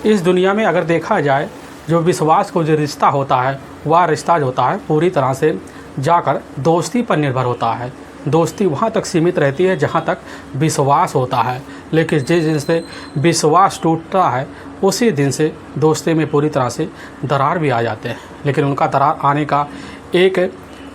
इस दुनिया में अगर देखा जाए, जो विश्वास को जो रिश्ता होता है, वह रिश्ता जो होता है पूरी तरह से जाकर दोस्ती पर निर्भर होता है। दोस्ती वहाँ तक सीमित रहती है जहाँ तक विश्वास होता है, लेकिन जिस दिन से विश्वास टूटता है उसी दिन से दोस्ती में पूरी तरह से दरार भी आ जाते हैं। लेकिन उनका दरार आने का एक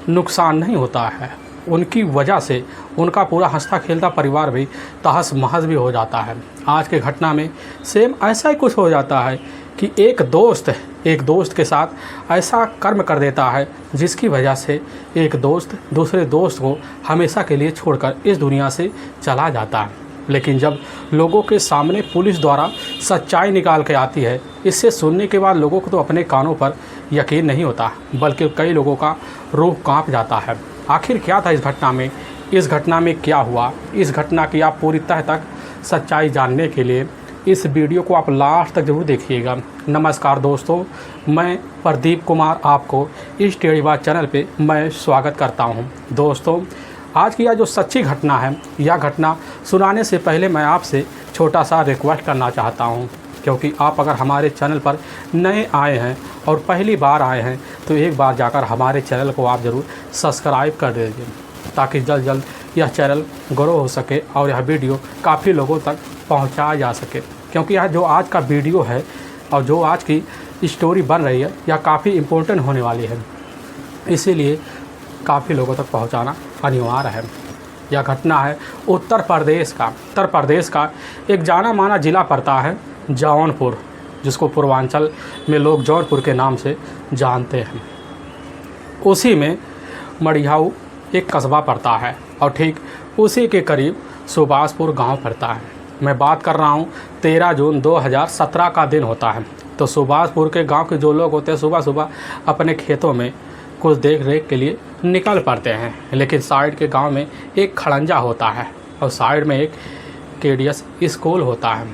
नुकसान नहीं होता है, उनकी वजह से उनका पूरा हंसता खेलता परिवार भी तहस महस भी हो जाता है। आज के घटना में सेम ऐसा ही कुछ हो जाता है कि एक दोस्त के साथ ऐसा कर्म कर देता है जिसकी वजह से एक दोस्त दूसरे दोस्त को हमेशा के लिए छोड़कर इस दुनिया से चला जाता है। लेकिन जब लोगों के सामने पुलिस द्वारा सच्चाई निकाल के आती है, इससे सुनने के बाद लोगों को तो अपने कानों पर यकीन नहीं होता, बल्कि कई लोगों का रूह कांप जाता है। आखिर क्या था इस घटना में क्या हुआ, इस घटना की आप पूरी तह तक सच्चाई जानने के लिए इस वीडियो को आप लास्ट तक जरूर देखिएगा। नमस्कार दोस्तों, मैं प्रदीप कुमार आपको इस टेढ़ीबाज चैनल पे मैं स्वागत करता हूं। दोस्तों, आज की यह जो सच्ची घटना है, यह घटना सुनाने से पहले मैं आपसे छोटा सा रिक्वेस्ट करना चाहता हूं, क्योंकि आप अगर हमारे चैनल पर नए आए हैं और पहली बार आए हैं तो एक बार जाकर हमारे चैनल को आप ज़रूर सब्सक्राइब कर दीजिए, ताकि जल्द यह चैनल ग्रो हो सके और यह वीडियो काफ़ी लोगों तक पहुंचाया जा सके। क्योंकि यह जो आज का वीडियो है और जो आज की स्टोरी बन रही है, यह काफ़ी इम्पोर्टेंट होने वाली है, इसीलिए काफ़ी लोगों तक पहुंचाना अनिवार्य है। यह घटना है उत्तर प्रदेश का एक जाना माना ज़िला पड़ता है जौनपुर, जिसको पूर्वांचल में लोग जौनपुर के नाम से जानते हैं। उसी में मड़ियाऊ एक कस्बा पड़ता है और ठीक उसी के करीब सुभाषपुर गांव पड़ता है। मैं बात कर रहा हूं 13 जून 2017 का दिन होता है। तो सुभाषपुर के गांव के जो लोग होते हैं सुबह सुबह अपने खेतों में कुछ देख रेख के लिए निकल पड़ते हैं, लेकिन साइड के गांव में एक खड़ंजा होता है और साइड में एक केडीएस स्कूल होता है,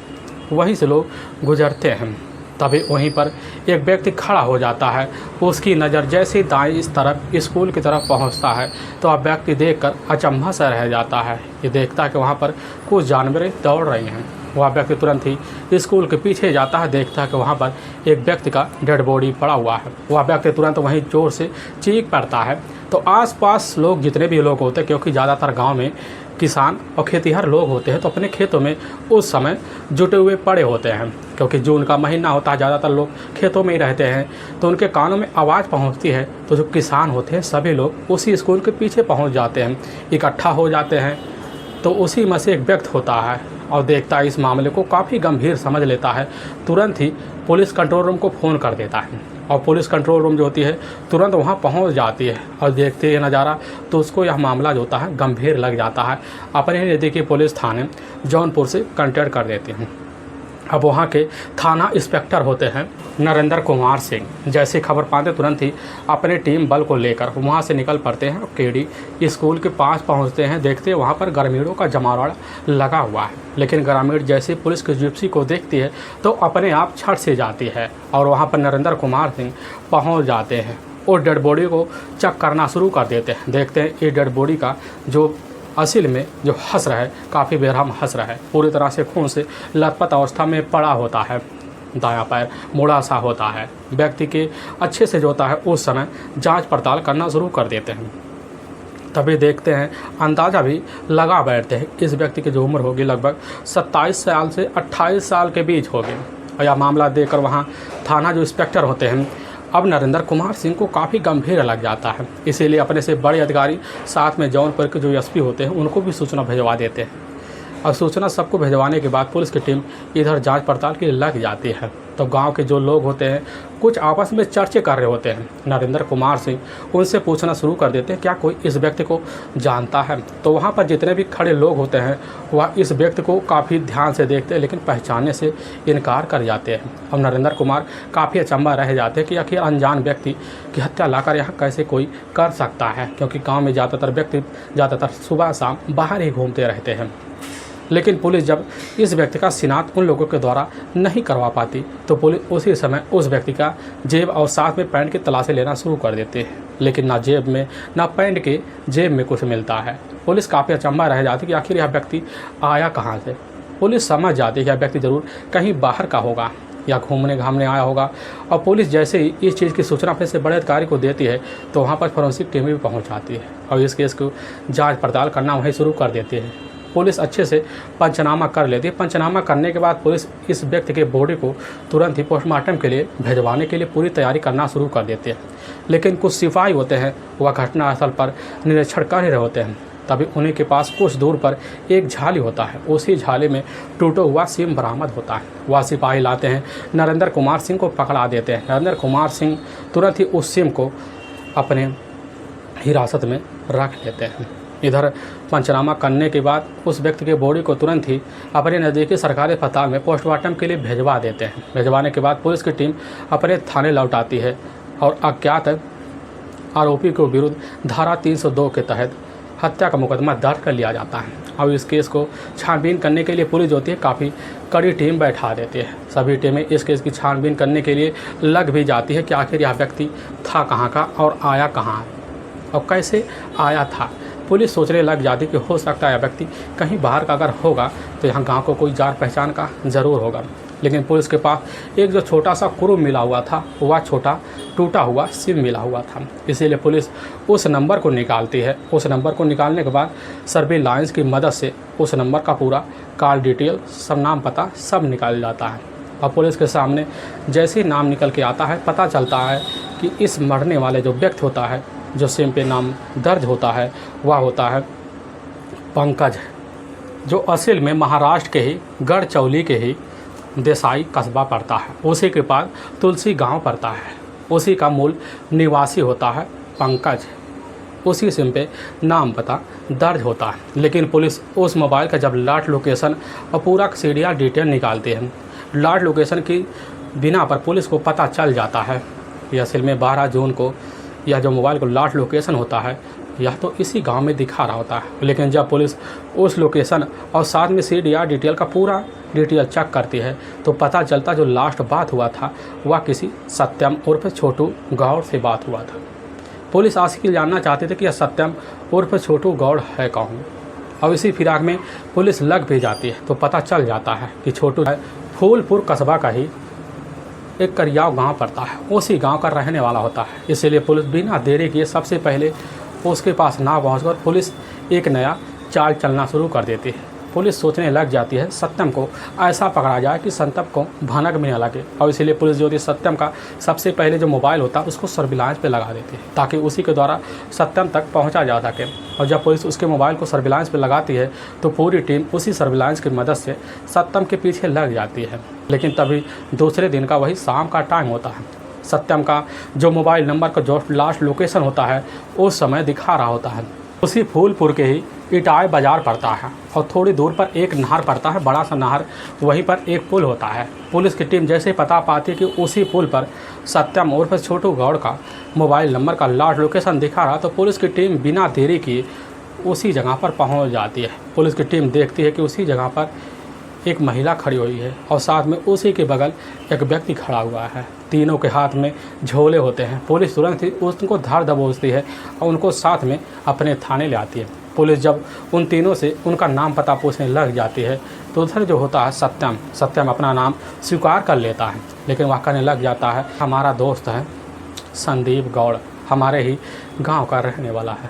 वहीं से लोग गुजरते हैं। तभी वहीं पर एक व्यक्ति खड़ा हो जाता है। उसकी नज़र जैसे दाएं इस तरफ स्कूल की तरफ पहुंचता है तो वह व्यक्ति देखकर अचंभा सा रह जाता है। ये देखता है कि वहां पर कुछ जानवरें दौड़ रही हैं। वह व्यक्ति तुरंत ही स्कूल के पीछे जाता है, देखता है कि वहाँ पर एक व्यक्ति का डेड बॉडी पड़ा हुआ है। वह व्यक्ति तुरंत वहीं जोर से चीख पड़ता है। तो आसपास लोग जितने भी लोग होते हैं, क्योंकि ज़्यादातर गांव में किसान और खेतीहर लोग होते हैं, तो अपने खेतों में उस समय जुटे हुए पड़े होते हैं। क्योंकि जून का महीना होता है, ज़्यादातर लोग खेतों में ही रहते हैं, तो उनके कानों में आवाज़ पहुंचती है। तो जो किसान होते हैं सभी लोग उसी स्कूल के पीछे पहुंच जाते हैं, इकट्ठा हो जाते हैं। तो उसी में से एक व्यक्ति होता है और देखता है इस मामले को काफ़ी गंभीर समझ लेता है। तुरंत ही पुलिस कंट्रोल रूम को फ़ोन कर देता है और पुलिस कंट्रोल रूम जो होती है तुरंत वहां पहुंच जाती है और देखते ये नज़ारा तो उसको यह मामला जो होता है गंभीर लग जाता है। अपने ही नज़दीकी पुलिस थाने जौनपुर से कांटेक्ट कर देते हैं। अब वहाँ के थाना इंस्पेक्टर होते हैं नरेंद्र कुमार सिंह। जैसे खबर पाते तुरंत ही अपने टीम बल को लेकर वहाँ से निकल पड़ते हैं और केडी स्कूल के पास पहुँचते हैं। देखते हैं वहाँ पर ग्रामीणों का जमावड़ा लगा हुआ है, लेकिन ग्रामीण जैसे पुलिस की जिप्सी को देखती है तो अपने आप छट से जाती है और वहाँ पर नरेंद्र कुमार सिंह पहुँच जाते हैं और डेड बॉडी को चेक करना शुरू कर देते हैं। देखते हैं ये डेड बॉडी का जो असल में जो हंस रहा है, काफ़ी बेरहम हंस रहा है, पूरी तरह से खून से लथपथ अवस्था में पड़ा होता है। दायां पैर मुड़ा सा होता है। व्यक्ति के अच्छे से जो होता है उस समय जांच पड़ताल करना शुरू कर देते हैं। तभी देखते हैं अंदाज़ा भी लगा बैठते हैं इस व्यक्ति की जो उम्र होगी लगभग 27 साल से 28 साल के बीच होगी। और यह मामला देखकर वहाँ थाना जो इंस्पेक्टर होते हैं अब नरेंद्र कुमार सिंह को काफ़ी गंभीर लग जाता है। इसीलिए अपने से बड़े अधिकारी साथ में जौनपुर के जो एसपी होते हैं उनको भी सूचना भिजवा देते हैं और सूचना सबको भिजवाने के बाद पुलिस की टीम इधर जांच पड़ताल के लिए लग जाती है। तो गांव के जो लोग होते हैं कुछ आपस में चर्चे कर रहे होते हैं। नरेंद्र कुमार सिंह उनसे पूछना शुरू कर देते हैं क्या कोई इस व्यक्ति को जानता है। तो वहां पर जितने भी खड़े लोग होते हैं वह इस व्यक्ति को काफ़ी ध्यान से देखते हैं, लेकिन पहचानने से इनकार कर जाते हैं। अब नरेंद्र कुमार काफ़ी अचंभा रह जाते हैं कि आखिर अनजान व्यक्ति की हत्या लाकर यहाँ कैसे कोई कर सकता है, क्योंकि गाँव में ज़्यादातर सुबह शाम बाहर ही घूमते रहते हैं। लेकिन पुलिस जब इस व्यक्ति का शिनाख्त उन लोगों के द्वारा नहीं करवा पाती तो पुलिस उसी समय उस व्यक्ति का जेब और साथ में पैंट की तलाशी लेना शुरू कर देती है, लेकिन ना जेब में ना पैंट के जेब में कुछ मिलता है। पुलिस काफ़ी अचंभा रह जाती कि आखिर यह व्यक्ति आया कहाँ से। पुलिस समझ जाती है कि यह व्यक्ति ज़रूर कहीं बाहर का होगा या घूमने घामने आया होगा। और पुलिस जैसे ही इस चीज़ की सूचना अपने से बड़े अधिकारी को देती है तो वहाँ पर फोरेंसिक टीम भी पहुँच जाती है और इस केस को जाँच पड़ताल करना वहीं शुरू कर देती है। पुलिस अच्छे से पंचनामा कर लेती है। पंचनामा करने के बाद पुलिस इस व्यक्ति के बॉडी को तुरंत ही पोस्टमार्टम के लिए भिजवाने के लिए पूरी तैयारी करना शुरू कर देते हैं। लेकिन कुछ सिपाही होते हैं वह घटनास्थल पर निरीक्षण कर रहे होते हैं। तभी उन्हीं के पास कुछ दूर पर एक झाली होता है। उसी झाली में टूटा हुआ सिम बरामद होता है। वह सिपाही लाते हैं, नरेंद्र कुमार सिंह को पकड़ा देते हैं। नरेंद्र कुमार सिंह तुरंत ही उस सिम को अपने हिरासत में रख लेते हैं। इधर पंचनामा करने के बाद उस व्यक्ति के बॉडी को तुरंत ही अपने नज़दीकी सरकारी अस्पताल में पोस्टमार्टम के लिए भिजवा देते हैं। भिजवाने के बाद पुलिस की टीम अपने थाने लौट आती है और अज्ञात आरोपी के विरुद्ध धारा 302 के तहत हत्या का मुकदमा दर्ज कर लिया जाता है। अब इस केस को छानबीन करने के लिए पुलिस जो होती है काफ़ी कड़ी टीम बैठा देती है। सभी टीमें इस केस की छानबीन करने के लिए लग भी जाती है कि आखिर यह व्यक्ति था कहाँ का और आया कहाँ और कैसे आया था। पुलिस सोचने लग जाती कि हो सकता है व्यक्ति कहीं बाहर का अगर होगा तो यहाँ गांव को कोई जान पहचान का ज़रूर होगा। लेकिन पुलिस के पास एक जो छोटा सा क्रू मिला हुआ था वह छोटा टूटा हुआ सिम मिला हुआ था। इसीलिए पुलिस उस नंबर को निकालती है। उस नंबर को निकालने के बाद सर्विलांस की मदद से उस नंबर का पूरा कॉल डिटेल, सब नाम पता सब निकाल जाता है। और पुलिस के सामने जैसे ही नाम निकल के आता है पता चलता है कि इस मरने वाले जो व्यक्ति होता है, जो सिम पे नाम दर्ज होता है, वह होता है पंकज, जो असल में महाराष्ट्र के ही गढ़चौली के ही देसाई कस्बा पड़ता है। उसी के पास तुलसी गांव पड़ता है। उसी का मूल निवासी होता है पंकज। उसी सिम पे नाम पता दर्ज होता है। लेकिन पुलिस उस मोबाइल का जब लॉट लोकेशन और पूरा सीरियल डिटेल निकालते हैं, लॉट लोकेशन की बिना पर पुलिस को पता चल जाता है कि असल में 12 जून को यह जो मोबाइल को लॉट लोकेशन होता है यह तो इसी गांव में दिखा रहा होता है। लेकिन जब पुलिस उस लोकेशन और साथ में सीडीआर डिटेल का पूरा डिटेल चेक करती है तो पता चलता जो लास्ट बात हुआ था वह किसी सत्यम उर्फ छोटू गौड़ से बात हुआ था। पुलिस आशिकी जानना चाहते थे कि यह सत्यम उर्फ छोटू गौड़ है कौन। और इसी फिराक में पुलिस लग भी जाती है तो पता चल जाता है कि छोटू फूलपुर कस्बा का ही एक करियाव गांव पड़ता है। उसी गांव का रहने वाला होता है। इसीलिए पुलिस बिना देरी किए सबसे पहले उसके पास ना पहुंचकर पुलिस एक नया चाल चलना शुरू कर देती है। पुलिस सोचने लग जाती है सत्यम को ऐसा पकड़ा जाए कि सत्यम को भनक भी न लगे। और इसीलिए पुलिस जो थी सत्यम का सबसे पहले जो मोबाइल होता है उसको सर्विलांस पे लगा देती है ताकि उसी के द्वारा सत्यम तक पहुंचा जा सके। और जब पुलिस उसके मोबाइल को सर्विलांस पे लगाती है तो पूरी टीम उसी सर्विलांस की मदद से सत्यम के पीछे लग जाती है। लेकिन तभी दूसरे दिन का वही शाम का टाइम होता है। सत्यम का जो मोबाइल नंबर का जो लास्ट लोकेशन होता है उस समय दिखा रहा होता है उसी फूलपुर के ही इटाई बाज़ार पड़ता है और थोड़ी दूर पर एक नहर पड़ता है, बड़ा सा नहर। वहीं पर एक पुल होता है। पुलिस की टीम जैसे पता पाती है कि उसी पुल पर सत्यम उर्फ छोटू गौड़ का मोबाइल नंबर का लास्ट लोकेशन दिखा रहा तो पुलिस की टीम बिना देरी किए उसी जगह पर पहुंच जाती है। पुलिस की टीम देखती है कि उसी जगह पर एक महिला खड़ी हुई है और साथ में उसी के बगल एक व्यक्ति खड़ा हुआ है। तीनों के हाथ में झोले होते हैं। पुलिस तुरंत ही उनको धर दबोचती है और उनको साथ में अपने थाने ले आती है। पुलिस जब उन तीनों से उनका नाम पता पूछने लग जाती है तो उधर जो होता है सत्यम अपना नाम स्वीकार कर लेता है। लेकिन वह कहने लग जाता है हमारा दोस्त है संदीप गौड़, हमारे ही गाँव का रहने वाला है।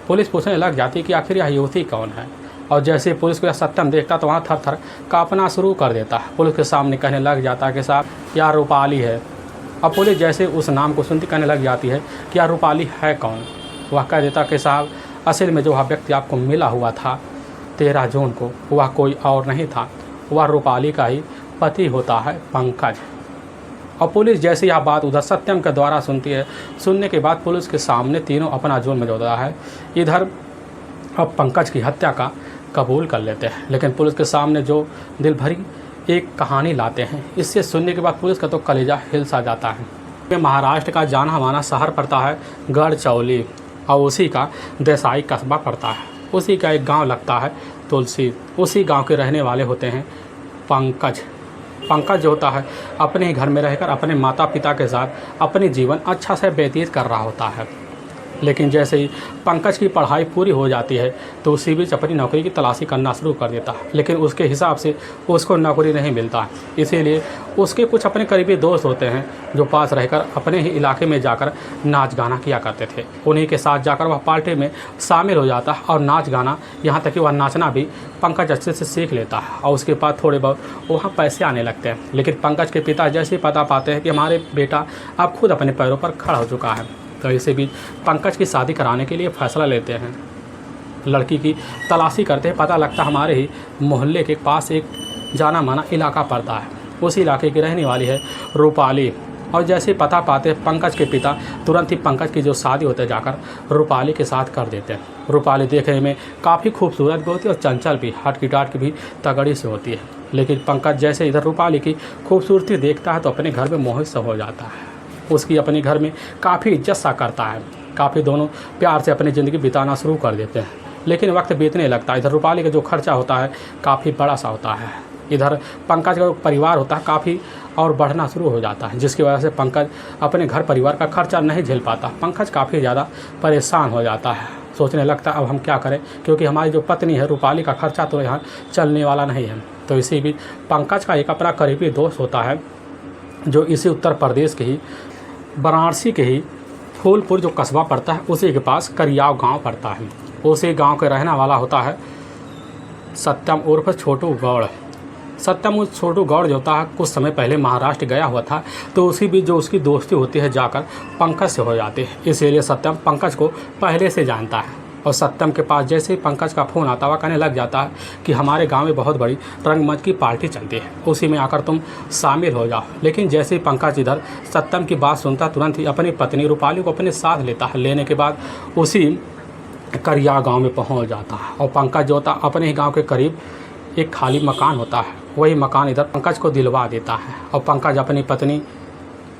पुलिस पूछने लग जाती है कि आखिर यह युवती कौन है। और जैसे पुलिस को यह सत्यम देखता तो वहाँ थर थर काँपना शुरू कर देता है। पुलिस के सामने कहने लग जाता है कि साहब यह रूपाली है। अब पुलिस जैसे उस नाम को सुनती कहने लग जाती है कि यह रूपाली है कौन। वह कह देता कि साहब असल में जो वह व्यक्ति आपको मिला हुआ था 13 जून को वह कोई और नहीं था, वह रूपाली का ही पति होता है पंकज। और पुलिस जैसे यह बात उधर सत्यम के द्वारा सुनती है, सुनने के बाद पुलिस के सामने तीनों अपना जुर्म में होता है। इधर अब पंकज की हत्या का कबूल कर लेते हैं। लेकिन पुलिस के सामने जो दिल भरी एक कहानी लाते हैं, इससे सुनने के बाद पुलिस का तो कलेजा हिल सा जाता है। महाराष्ट्र का जाना माना शहर पड़ता है गढ़चौली और उसी का देसाई कस्बा पड़ता है। उसी का एक गांव लगता है तुलसी। उसी गांव के रहने वाले होते हैं पंकज जो होता है अपने ही घर में रहकर अपने माता पिता के साथ अपनी जीवन अच्छा से व्यतीत कर रहा होता है। लेकिन जैसे ही पंकज की पढ़ाई पूरी हो जाती है तो उसी बीच अपनी नौकरी की तलाशी करना शुरू कर देता है, लेकिन उसके हिसाब से उसको नौकरी नहीं मिलता है। इसीलिए उसके कुछ अपने करीबी दोस्त होते हैं जो पास रहकर अपने ही इलाके में जाकर नाच गाना किया करते थे। उन्हीं के साथ जाकर वह पार्टी में शामिल हो जाता है और नाच गाना, यहाँ तक कि वह नाचना भी पंकज अच्छे से सीख लेता है और उसके बाद थोड़े बहुत वहाँ पैसे आने लगते हैं। लेकिन पंकज के पिता जैसे ही पता पाते हैं कि हमारे बेटा अब खुद अपने पैरों पर खड़ा हो चुका है, तो इसी बीच पंकज की शादी कराने के लिए फैसला लेते हैं। लड़की की तलाशी करते हैं, पता लगता हमारे ही मोहल्ले के पास एक जाना माना इलाका पड़ता है। उस इलाके की रहने वाली है रूपाली, और जैसे ही पता पाते हैं पंकज के पिता तुरंत ही पंकज की जो शादी होते जाकर रूपाली के साथ कर देते हैं। रूपाली देखने में काफ़ी खूबसूरत भी होती है और चंचल भी, हट की डाट की भी तगड़ी से होती है। लेकिन पंकज जैसे इधर रूपाली की खूबसूरती देखता है तो अपने घर में मोहित सा हो जाता है। उसकी अपने घर में काफ़ी इज्जत सा करता है, काफ़ी दोनों प्यार से अपनी ज़िंदगी बिताना शुरू कर देते हैं। लेकिन वक्त बीतने लगता है, इधर रूपाली का जो खर्चा होता है काफ़ी बड़ा सा होता है, इधर पंकज का परिवार होता है काफ़ी और बढ़ना शुरू हो जाता है, जिसकी वजह से पंकज अपने घर परिवार का खर्चा नहीं झेल पाता। पंकज काफ़ी ज़्यादा परेशान हो जाता है, सोचने लगता है अब हम क्या करें, क्योंकि हमारी जो पत्नी है रूपाली का खर्चा तो यहाँ चलने वाला नहीं है। तो इसी बीच पंकज का एक अपना करीबी दोस्त होता है जो इसी उत्तर प्रदेश के ही वाराणसी के ही फूलपुर जो कस्बा पड़ता है उसी के पास करियाव गांव पड़ता है। उसी गांव के रहने वाला होता है सत्यम उर्फ छोटू गौड़। सत्यम उस छोटू गौड़ जो होता है कुछ समय पहले महाराष्ट्र गया हुआ था, तो उसी बीच जो उसकी दोस्ती होती है जाकर पंकज से हो जाती है। इसीलिए सत्यम पंकज को पहले से जानता है और सत्यम के पास जैसे ही पंकज का फ़ोन आता हुआ कहने लग जाता है कि हमारे गांव में बहुत बड़ी रंगमंच की पार्टी चलती है, उसी में आकर तुम शामिल हो जाओ। लेकिन जैसे ही पंकज इधर सत्यम की बात सुनता तुरंत ही अपनी पत्नी रूपाली को अपने साथ लेता है। लेने के बाद उसी करिया गांव में पहुंच जाता है और पंकज जो होता अपने ही गांव के करीब एक खाली मकान होता है, वही मकान इधर पंकज को दिलवा देता है और पंकज अपनी पत्नी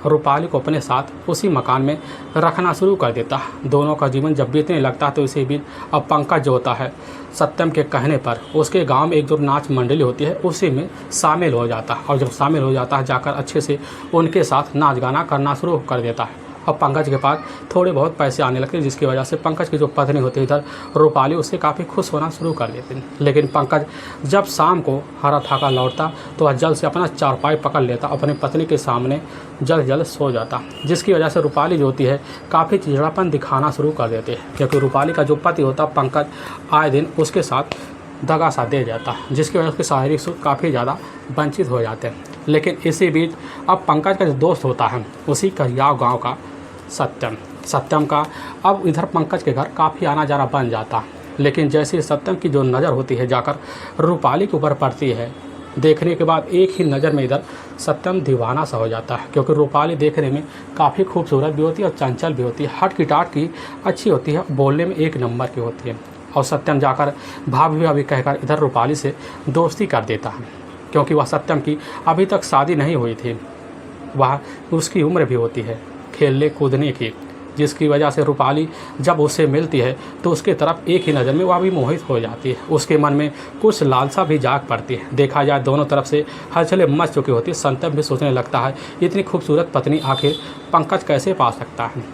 रूपाली को अपने साथ उसी मकान में रखना शुरू कर देता है। दोनों का जीवन जब बीतने लगता है तो इसी बीच अब पंकज जो होता है सत्यम के कहने पर उसके गांव में एक जो नाच मंडली होती है उसी में शामिल हो जाता है और जब शामिल हो जाता है जाकर अच्छे से उनके साथ नाच गाना करना शुरू कर देता है। अब पंकज के पास थोड़े बहुत पैसे आने लगते हैं, जिसकी वजह से पंकज की जो पत्नी होती है इधर रूपाली उससे काफ़ी खुश होना शुरू कर देते हैं। लेकिन पंकज जब शाम को हरा थाका लौटता तो वह जल्द से अपना चारपाई पकड़ लेता, अपनी पत्नी के सामने जल्द सो जाता, जिसकी वजह से रूपाली जो होती है काफ़ी चिड़चिड़ापन दिखाना शुरू कर देते हैं, क्योंकि रूपाली का जो पति होता पंकज आए दिन उसके साथ दगा सा दे जाता, जिसकी वजह से शारीरिक सुख काफ़ी ज़्यादा वंचित हो जाते हैं। लेकिन इसी बीच अब पंकज का जो दोस्त होता है उसी करियाव गाँव का सत्यम का अब इधर पंकज के घर काफ़ी आना जाना बन जाता। लेकिन जैसे सत्यम की जो नज़र होती है जाकर रूपाली के ऊपर पड़ती है, देखने के बाद एक ही नज़र में इधर सत्यम दीवाना सा हो जाता है, क्योंकि रूपाली देखने में काफ़ी खूबसूरत भी होती है और चंचल भी होती है, हट की टाट की अच्छी होती है, बोलने में एक नंबर की होती है। और सत्यम जाकर भाभी कहकर इधर रूपाली से दोस्ती कर देता है, क्योंकि वह सत्यम की अभी तक शादी नहीं हुई थी, वह उसकी उम्र भी होती है खेलने कूदने की, जिसकी वजह से रूपाली जब उससे मिलती है तो उसके तरफ एक ही नज़र में वह भी मोहित हो जाती है। उसके मन में कुछ लालसा भी जाग पड़ती है। देखा जाए दोनों तरफ से हलचलें मच चुकी होती है। सत्यम भी सोचने लगता है इतनी खूबसूरत पत्नी आखिर पंकज कैसे पा सकता है।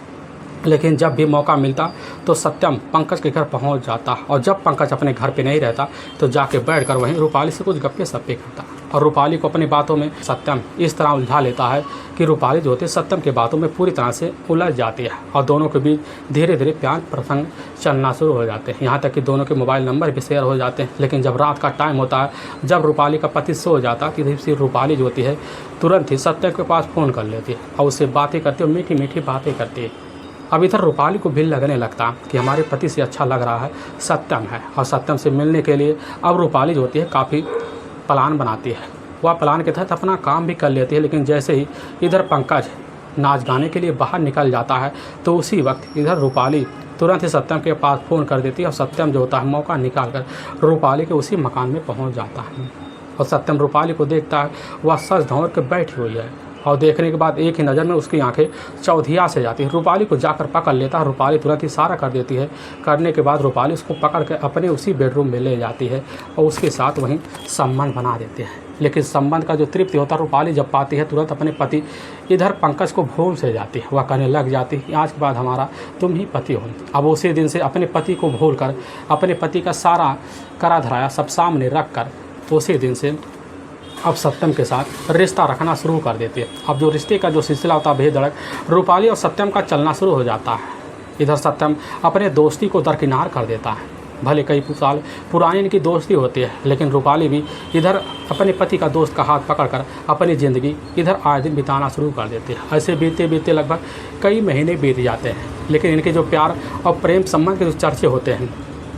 लेकिन जब भी मौका मिलता तो सत्यम पंकज के घर पहुंच जाता और जब पंकज अपने घर पे नहीं रहता तो जाके बैठकर वहीं रूपाली से कुछ गप्पे सप्पे करता और रूपाली को अपनी बातों में सत्यम इस तरह उलझा लेता है कि रूपाली जो होती है सत्यम की बातों में पूरी तरह से उलझ जाती है और दोनों के बीच धीरे धीरे प्यार प्रसंग चलना शुरू हो जाते हैं। यहाँ तक कि दोनों के मोबाइल नंबर भी शेयर हो जाते हैं। लेकिन जब रात का टाइम होता है, जब रूपाली का पति सो जाता है, तो रूपाली जो होती है तुरंत ही सत्यम के पास फ़ोन कर लेती है और उससे बातें करती है, मीठी मीठी बातें करती है। अब इधर रूपाली को भी लगने लगता कि हमारे पति से अच्छा लग रहा है सत्यम है, और सत्यम से मिलने के लिए अब रूपाली जो होती है काफ़ी प्लान बनाती है। वह प्लान के तहत अपना काम भी कर लेती है। लेकिन जैसे ही इधर पंकज नाच गाने के लिए बाहर निकल जाता है तो उसी वक्त इधर रूपाली तुरंत ही सत्यम के पास फ़ोन कर देती है और सत्यम जो होता है मौका निकाल कर रूपाली के उसी मकान में पहुंच जाता है और सत्यम रूपाली को देखता है, वह सज धौर के बैठी हुई है और देखने के बाद एक ही नज़र में उसकी आंखें चौधिया से जाती है। रूपाली को जाकर पकड़ लेता है। रूपाली तुरंत ही इशारा कर देती है। करने के बाद रूपाली उसको पकड़ कर अपने उसी बेडरूम में ले जाती है और उसके साथ वहीं संबंध बना देते हैं। लेकिन संबंध का जो तृप्ति होता है रूपाली जब पाती है तुरंत अपने पति इधर पंकज को भूल से जाती है। वह कहने लग जाती है कि आज के बाद हमारा तुम ही पति हो। अब उसी दिन से अपने पति को भूल कर अपने पति का सारा करा धराया सब सामने रख कर उसी दिन से अब सत्यम के साथ रिश्ता रखना शुरू कर देती है। अब जो रिश्ते का जो सिलसिला होता है बेधड़क रूपाली और सत्यम का चलना शुरू हो जाता है। इधर सत्यम अपने दोस्ती को दरकिनार कर देता है। भले कई साल पुरानी इनकी दोस्ती होती है लेकिन रूपाली भी इधर अपने पति का दोस्त का हाथ पकड़कर अपनी ज़िंदगी इधर आए दिन बिताना शुरू कर देती है। ऐसे बीते बीते लगभग कई महीने बीत जाते हैं लेकिन इनके जो प्यार और प्रेम संबंध के जो चर्चे होते हैं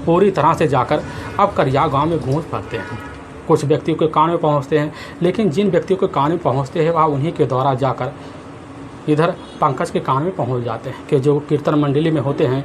पूरी तरह से जाकर अब करिया गाँव में गूंज पड़ते हैं। कुछ व्यक्तियों के कान में पहुँचते हैं लेकिन जिन व्यक्तियों के कान में पहुँचते हैं वह उन्हीं के द्वारा जाकर इधर पंकज के कान में पहुँच जाते हैं कि जो कीर्तन मंडली में होते हैं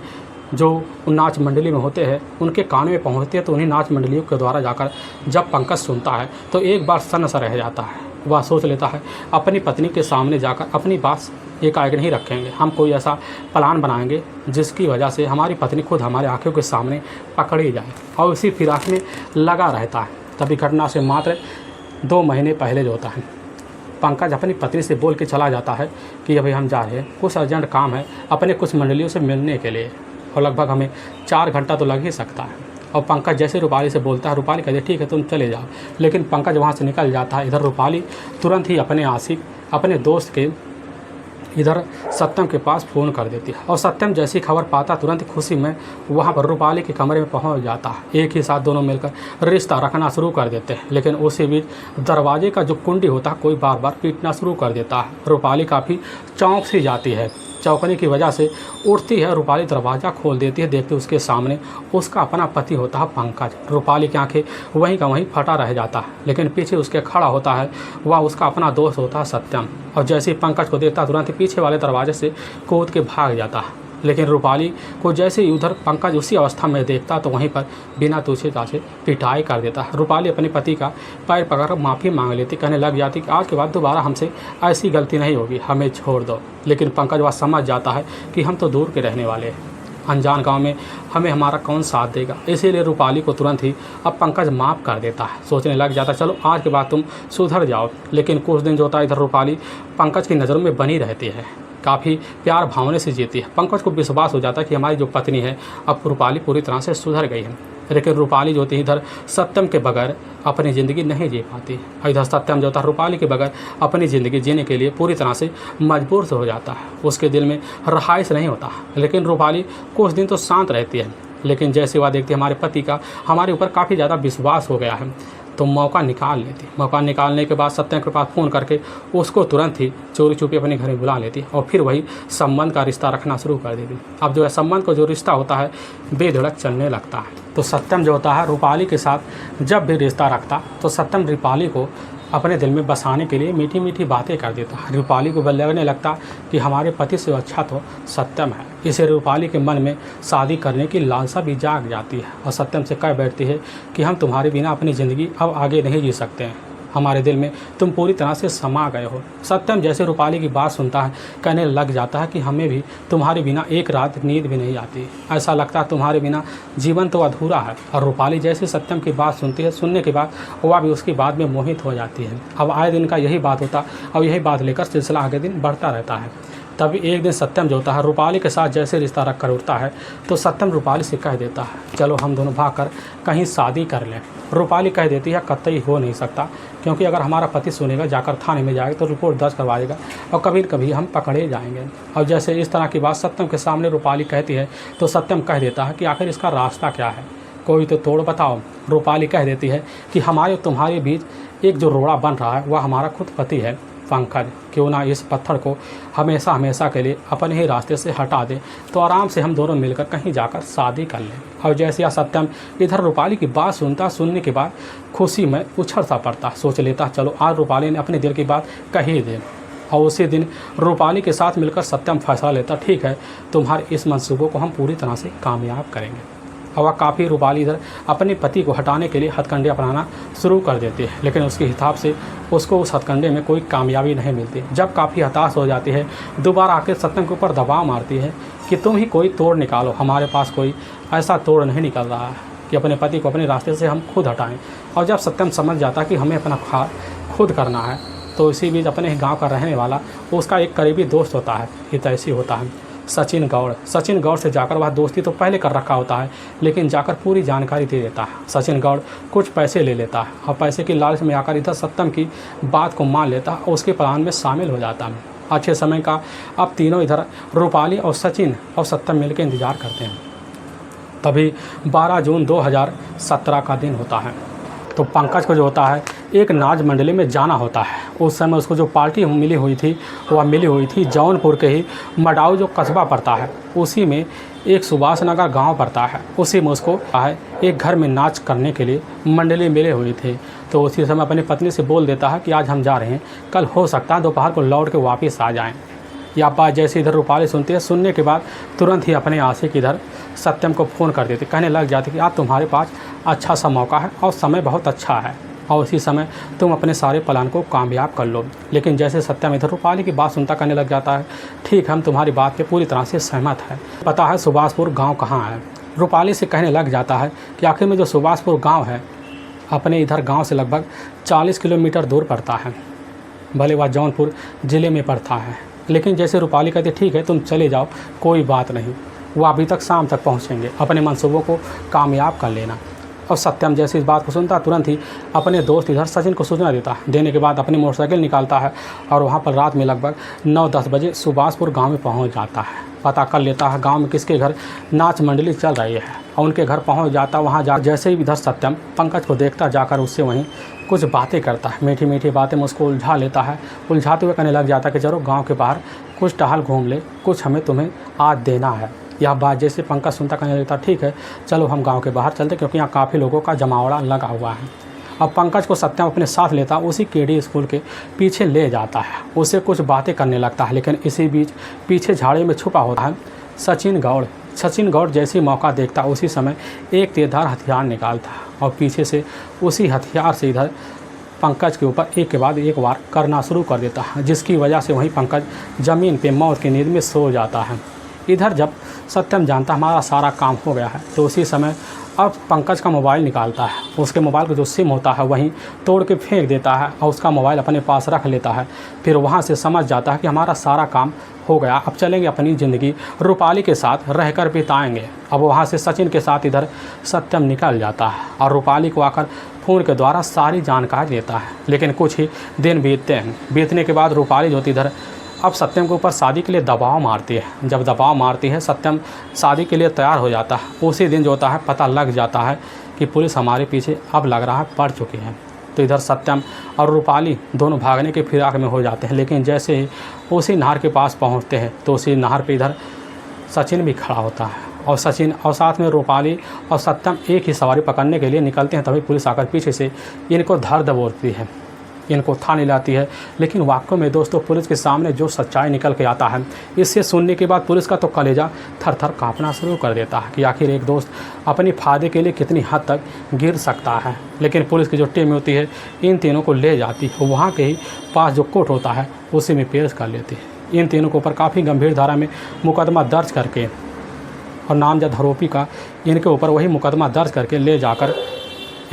जो नाच मंडली में होते हैं उनके कान में पहुँचते हैं। तो उन्हीं नाच मंडलियों के द्वारा जाकर जब पंकज सुनता है तो एक बार सन्न सा रह जाता है। वह सोच लेता है अपनी पत्नी के सामने जाकर अपनी बात एकाएक नहीं रखेंगे, हम कोई ऐसा प्लान बनाएंगे जिसकी वजह से हमारी पत्नी खुद हमारे आँखों के सामने पकड़ी जाए। और उसी फिराक में लगा रहता है। तभी घटना से मात्र 2 महीने पहले जो होता है पंकज अपनी पत्नी से बोल के चला जाता है कि अभी हम जा रहे हैं, कुछ अर्जेंट काम है अपने कुछ मंडलियों से मिलने के लिए और लगभग हमें 4 घंटा तो लग ही सकता है। और पंकज जैसे रूपाली से बोलता है रूपाली कहती है ठीक है तुम चले जाओ, लेकिन पंकज वहाँ से निकल जाता है। इधर रूपाली तुरंत ही अपने आशिक अपने दोस्त के इधर सत्यम के पास फ़ोन कर देती है और सत्यम जैसी खबर पाता तुरंत खुशी में वहाँ पर रूपाली के कमरे में पहुँच जाता है। एक ही साथ दोनों मिलकर रिश्ता रखना शुरू कर देते हैं। लेकिन उसी बीच दरवाजे का जो कुंडी होता है कोई बार बार पीटना शुरू कर देता है। रूपाली काफ़ी चौंक सी जाती है। चौंकने की वजह से उठती है, रूपाली दरवाज़ा खोल देती है। देखते उसके सामने उसका अपना पति होता है पंकज। रूपाली की आंखें वहीं का वहीं फटा रह जाता है लेकिन पीछे उसके खड़ा होता है वह उसका अपना दोस्त होता है सत्यम। और जैसे ही पंकज को देखता तुरंत पीछे वाले दरवाजे से कूद के भाग जाता है। लेकिन रूपाली को जैसे ही उधर पंकज उसी अवस्था में देखता तो वहीं पर बिना तुच्छता से पिटाई कर देता है। रूपाली अपने पति का पैर पकड़कर माफ़ी मांग लेती, कहने लग जाती कि आज के बाद दोबारा हमसे ऐसी गलती नहीं होगी, हमें छोड़ दो। लेकिन पंकज वह समझ जाता है कि हम तो दूर के रहने वाले हैं, अनजान गांव में हमें हमारा कौन साथ देगा। इसीलिए रूपाली को तुरंत ही अब पंकज माफ़ कर देता है। सोचने लग जाता चलो आज के बाद तुम सुधर जाओ। लेकिन कुछ दिन जो होता है इधर रूपाली पंकज की नज़रों में बनी रहती है, काफ़ी प्यार भावने से जीती है। पंकज को विश्वास हो जाता है कि हमारी जो पत्नी है अब रूपाली पूरी तरह से सुधर गई है। लेकिन रूपाली जो थी इधर सत्यम के बगैर अपनी ज़िंदगी नहीं जी पाती। और इधर सत्यम जो था रूपाली के बगैर अपनी ज़िंदगी जीने के लिए पूरी तरह से मजबूर से हो जाता है। उसके दिल में रहाइश नहीं होता। लेकिन रूपाली कुछ दिन तो शांत रहती है लेकिन जैसे वह देखती है हमारे पति का हमारे ऊपर काफ़ी ज़्यादा विश्वास हो गया है तो मौका निकाल लेती। मौका निकालने के बाद सत्यम के पास फ़ोन करके उसको तुरंत ही चोरी छुपी अपने घर में बुला लेती और फिर वही संबंध का रिश्ता रखना शुरू कर देती। अब जो है संबंध का जो रिश्ता होता है बेधड़क चलने लगता है। तो सत्यम जो होता है रूपाली के साथ जब भी रिश्ता रखता तो सत्यम रूपाली को अपने दिल में बसाने के लिए मीठी मीठी बातें कर देता है। रूपाली को लगने लगता कि हमारे पति से अच्छा तो सत्यम है। इसे रूपाली के मन में शादी करने की लालसा भी जाग जाती है और सत्यम से कह बैठती है कि हम तुम्हारे बिना अपनी ज़िंदगी अब आगे नहीं जी सकते हैं, हमारे दिल में तुम पूरी तरह से समा गए हो। सत्यम जैसे रूपाली की बात सुनता है कहने लग जाता है कि हमें भी तुम्हारे बिना एक रात नींद भी नहीं आती, ऐसा लगता है तुम्हारे बिना जीवन तो अधूरा है। और रूपाली जैसे सत्यम की बात सुनती है सुनने के बाद वह भी उसकी बात में मोहित हो जाती है। अब आए दिन का यही बात होता और यही बात लेकर सिलसिला आगे दिन बढ़ता रहता है। तभी एक दिन सत्यम जो होता है रूपाली के साथ जैसे रिश्ता रख कर उठता है तो सत्यम रूपाली से कह देता है चलो हम दोनों भागकर कहीं शादी कर लें। रूपाली कह देती है कतई हो नहीं सकता, क्योंकि अगर हमारा पति सुनेगा जाकर थाने में जाएगा तो रिपोर्ट दर्ज करवा देगा और कभी कभी हम पकड़े जाएंगे। और जैसे इस तरह की बात सत्यम के सामने रूपाली कहती है तो सत्यम कह देता है कि आखिर इसका रास्ता क्या है, कोई तो तोड़ बताओ। रूपाली कह देती है कि हमारे तुम्हारे बीच एक जो रोड़ा बन रहा है वह हमारा खुद पति है पंकज, क्यों ना इस पत्थर को हमेशा हमेशा के लिए अपने ही रास्ते से हटा दे तो आराम से हम दोनों मिलकर कहीं जाकर शादी कर लें। और जैसे यह सत्यम इधर रूपाली की बात सुनता, सुनने के बाद खुशी में उछल सा पड़ता, सोच लेता चलो आज रूपाली ने अपने दिल की बात कह ही दे। और उसी दिन रूपाली के साथ मिलकर सत्यम फैसला लेता ठीक है तुम्हारे इस मंसूबों को हम पूरी तरह से कामयाब करेंगे। और वह काफ़ी रूपाली इधर अपने पति को हटाने के लिए हथकंडे अपनाना शुरू कर देती है, लेकिन उसके हिसाब से उसको उस हथकंडे में कोई कामयाबी नहीं मिलती। जब काफ़ी हताश हो जाती है दोबारा आकर सत्यम के ऊपर दबाव मारती है कि तुम ही कोई तोड़ निकालो, हमारे पास कोई ऐसा तोड़ नहीं निकल रहा है। कि अपने पति को अपने रास्ते से हम खुद हटाएं। और जब सत्यम समझ जाता कि हमें अपना खार खुद करना है, तो इसी बीच अपने गांव का रहने वाला उसका एक करीबी दोस्त होता है, हितैषी होता है, सचिन गौड़ से जाकर वह दोस्ती तो पहले कर रखा होता है, लेकिन जाकर पूरी जानकारी दे देता है। सचिन गौड़ कुछ पैसे ले लेता है और पैसे की लालच में आकर इधर सत्यम की बात को मान लेता है और उसके प्लान में शामिल हो जाता है। अच्छे समय का अब तीनों इधर रूपाली और सचिन और सत्यम मिलकर इंतजार करते हैं। तभी 12 जून 2017 का दिन होता है। तो पंकज को जो होता है एक नाच मंडली में जाना होता है। उस समय उसको जो पार्टी मिली हुई थी वह मिली हुई थी जौनपुर के ही मडाऊ जो कस्बा पड़ता है, उसी में एक सुभाष नगर गाँव पड़ता है। उसी में उसको एक घर में नाच करने के लिए मंडली मिले हुई थी। तो उसी समय अपनी पत्नी से बोल देता है कि आज हम जा रहे हैं, कल हो सकता है दोपहर को लौट के वापस आ जाएं। यह बात जैसे इधर रूपाली सुनती है, सुनने के बाद तुरंत ही अपने आशिक इधर सत्यम को फ़ोन कर देती, कहने लग जाती कि आज तुम्हारे पास अच्छा सा मौका है और समय बहुत अच्छा है और उसी समय तुम अपने सारे प्लान को कामयाब कर लो। लेकिन जैसे सत्यम इधर रूपाली की बात सुनता कहने लग जाता है, ठीक है हम तुम्हारी बात पे पूरी तरह से सहमत है, पता है सुभाषपुर गाँव कहाँ है। रूपाली से कहने लग जाता है कि आखिर में जो सुभाषपुर गाँव है अपने इधर गाँव से लगभग 40 किलोमीटर दूर पड़ता है, भले वह जौनपुर ज़िले में पड़ता है। लेकिन जैसे रूपाली कहती ठीक है तुम चले जाओ, कोई बात नहीं, वो अभी तक शाम तक पहुंचेंगे, अपने मंसूबों को कामयाब कर लेना। और सत्यम जैसे इस बात को सुनता तुरंत ही अपने दोस्त इधर सचिन को सूचना देने के बाद अपनी मोटरसाइकिल निकालता है और वहां पर रात में लगभग 9-10 बजे सुभाषपुर गांव में पहुंच जाता है। पता कर लेता है गांव में किसके घर नाच मंडली चल रही है और उनके घर पहुंच जाता। वहां जा जैसे ही इधर सत्यम पंकज को देखता जाकर उससे वहीं कुछ बातें करता है, मीठी मीठी बातें में उसको उलझा लेता है। उलझाते हुए कहने लग जाता कि चलो गाँव के बाहर कुछ टहल घूम ले, कुछ हमें तुम्हें आज देना है। यह बात जैसे पंकज सुनता कहने लगता ठीक है चलो हम गांव के बाहर चलते, क्योंकि यहाँ काफ़ी लोगों का जमावड़ा लगा हुआ है। अब पंकज को सत्यम अपने साथ लेता उसी केडी स्कूल के पीछे ले जाता है, उससे कुछ बातें करने लगता है। लेकिन इसी बीच पीछे झाड़ी में छुपा होता है सचिन गौड़ जैसे मौका देखता उसी समय एक तेजधार हथियार निकालता और पीछे से उसी हथियार से इधर पंकज के ऊपर एक के बाद एक वार करना शुरू कर देता है, जिसकी वजह से वहीं पंकज ज़मीन पे मौत की नींद में सो जाता है। इधर जब सत्यम जानता हमारा सारा काम हो गया है तो उसी समय अब पंकज का मोबाइल निकालता है, उसके मोबाइल का जो सिम होता है वहीं तोड़ के फेंक देता है और उसका मोबाइल अपने पास रख लेता है। फिर वहाँ से समझ जाता है कि हमारा सारा काम हो गया, अब चलेंगे अपनी ज़िंदगी रूपाली के साथ रहकर बिताएंगे। अब वहाँ से सचिन के साथ इधर सत्यम निकल जाता है और रूपाली को आकर फ़ोन के द्वारा सारी जानकारी देता है। लेकिन कुछ ही दिन बीतने के बाद रूपाली जो इधर अब सत्यम के ऊपर शादी के लिए दबाव मारती है। जब दबाव मारती है सत्यम शादी के लिए तैयार हो जाता है। उसी दिन जो होता है पता लग जाता है कि पुलिस हमारे पीछे अब लग रहा है पड़ चुकी है। तो इधर सत्यम और रूपाली दोनों भागने के फिराक में हो जाते हैं। लेकिन जैसे ही उसी नहर के पास पहुंचते हैं तो उसी नहर पे इधर सचिन भी खड़ा होता है और सचिन और साथ में रूपाली और सत्यम एक ही सवारी पकड़ने के लिए निकलते हैं। तभी पुलिस आकर पीछे से इनको धर दबोचती है, इनको थाने लाती है। लेकिन वाकई में दोस्तों पुलिस के सामने जो सच्चाई निकल के आता है, इससे सुनने के बाद पुलिस का तो कलेजा थर थर काँपना शुरू कर देता है कि आखिर एक दोस्त अपनी फ़ायदे के लिए कितनी हद तक गिर सकता है। लेकिन पुलिस की जो टीम होती है इन तीनों को ले जाती है, वहाँ के ही पास जो कोर्ट होता है उसी में पेश कर लेती है। इन तीनों के ऊपर काफ़ी गंभीर धारा में मुकदमा दर्ज करके और नामजद आरोपी का इनके ऊपर वही मुकदमा दर्ज करके ले जाकर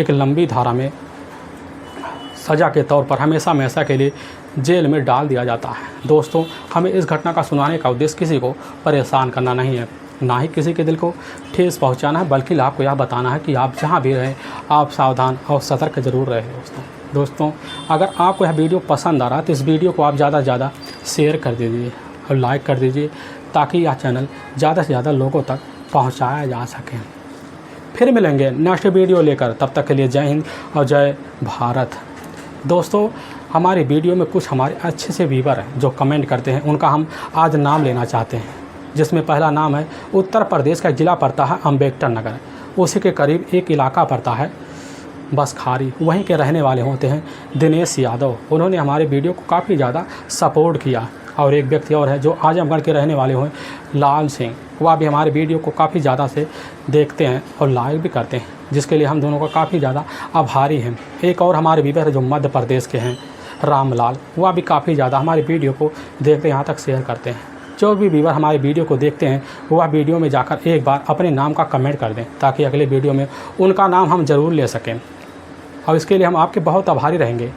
एक लंबी धारा में सज़ा के तौर पर हमेशा के लिए जेल में डाल दिया जाता है। दोस्तों हमें इस घटना का सुनाने का उद्देश्य किसी को परेशान करना नहीं है, ना ही किसी के दिल को ठेस पहुंचाना है, बल्कि आपको यह बताना है कि आप जहां भी रहें आप सावधान और सतर्क ज़रूर रहें। दोस्तों अगर आपको यह वीडियो पसंद आ रहा है तो इस वीडियो को आप ज़्यादा से ज़्यादा शेयर कर दीजिए और लाइक कर दीजिए, ताकि यह चैनल ज़्यादा से ज़्यादा लोगों तक पहुँचाया जा सके। फिर मिलेंगे नेक्स्ट वीडियो लेकर, तब तक के लिए जय हिंद और जय भारत। दोस्तों हमारी वीडियो में कुछ हमारे अच्छे से व्यूअर हैं जो कमेंट करते हैं, उनका हम आज नाम लेना चाहते हैं। जिसमें पहला नाम है उत्तर प्रदेश का ज़िला पड़ता है अम्बेडकर नगर, उसी के करीब एक इलाका पड़ता है बसखारी, वहीं के रहने वाले होते हैं दिनेश यादव। उन्होंने हमारे वीडियो को काफ़ी ज़्यादा सपोर्ट किया। और एक व्यक्ति और है जो आजमगढ़ के रहने वाले हुए लाल सिंह, वह भी हमारे वीडियो को काफ़ी ज़्यादा से देखते हैं और लाइक भी करते हैं, जिसके लिए हम दोनों का काफ़ी ज़्यादा आभारी हैं। एक और हमारे व्यूअर जो मध्य प्रदेश के हैं रामलाल, वह भी काफ़ी ज़्यादा हमारे वीडियो को देखते यहाँ तक शेयर करते हैं। जो भी व्यूअर हमारे वीडियो को देखते हैं वह वीडियो में जाकर एक बार अपने नाम का कमेंट कर दें, ताकि अगले वीडियो में उनका नाम हम ज़रूर ले सकें, और इसके लिए हम आपके बहुत आभारी रहेंगे।